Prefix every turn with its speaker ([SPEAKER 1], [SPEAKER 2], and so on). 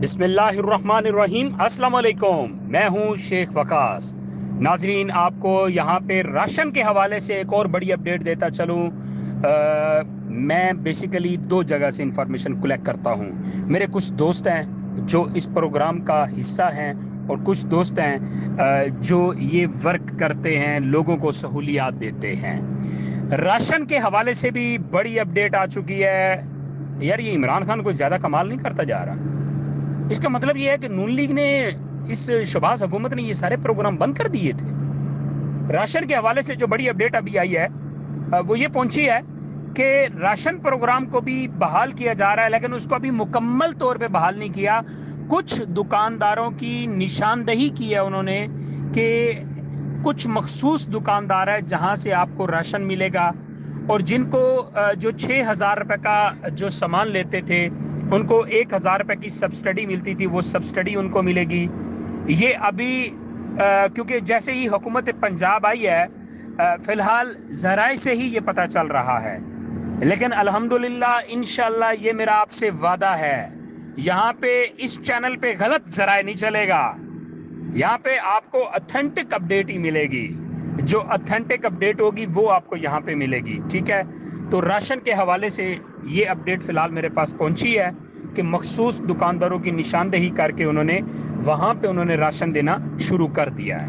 [SPEAKER 1] بسم اللہ الرحمن الرحیم۔ السلام علیکم، میں ہوں شیخ وقاص۔ ناظرین، آپ کو یہاں پہ راشن کے حوالے سے ایک اور بڑی اپڈیٹ دیتا چلوں۔ میں بیسیکلی 2 جگہ سے انفارمیشن کلیکٹ کرتا ہوں۔ میرے کچھ دوست ہیں جو اس پروگرام کا حصہ ہیں اور کچھ دوست ہیں جو یہ ورک کرتے ہیں، لوگوں کو سہولیات دیتے ہیں۔ راشن کے حوالے سے بھی بڑی اپڈیٹ آ چکی ہے۔ یار، یہ عمران خان کوئی زیادہ کمال نہیں کرتا جا رہا۔ اس کا مطلب یہ ہے کہ نون لیگ نے، اس شہباز حکومت نے یہ سارے پروگرام بند کر دیے تھے۔ راشن کے حوالے سے جو بڑی اپڈیٹ ابھی آئی ہے وہ یہ پہنچی ہے کہ راشن پروگرام کو بھی بحال کیا جا رہا ہے، لیکن اس کو ابھی مکمل طور پہ بحال نہیں کیا۔ کچھ دکانداروں کی نشاندہی کی ہے انہوں نے کہ کچھ مخصوص دکاندار ہے جہاں سے آپ کو راشن ملے گا، اور جن کو جو 6,000 روپے کا جو سامان لیتے تھے ان کو 1,000 روپے کی سبسڈی ملتی تھی، وہ سبسڈی ان کو ملے گی۔ یہ ابھی کیونکہ جیسے ہی حکومت پنجاب آئی ہے، فی الحال ذرائع سے ہی یہ پتہ چل رہا ہے، لیکن الحمدللہ انشاءاللہ یہ میرا آپ سے وعدہ ہے، یہاں پہ اس چینل پہ غلط ذرائع نہیں چلے گا۔ یہاں پہ آپ کو اتھینٹک اپڈیٹ ہی ملے گی، جو اتھینٹک اپڈیٹ ہوگی وہ آپ کو یہاں پہ ملے گی، ٹھیک ہے؟ تو راشن کے حوالے سے یہ اپڈیٹ فی الحال میرے پاس پہنچی ہے کہ مخصوص دکانداروں کی نشاندہی کر کے انہوں نے وہاں پہ راشن دینا شروع کر دیا ہے۔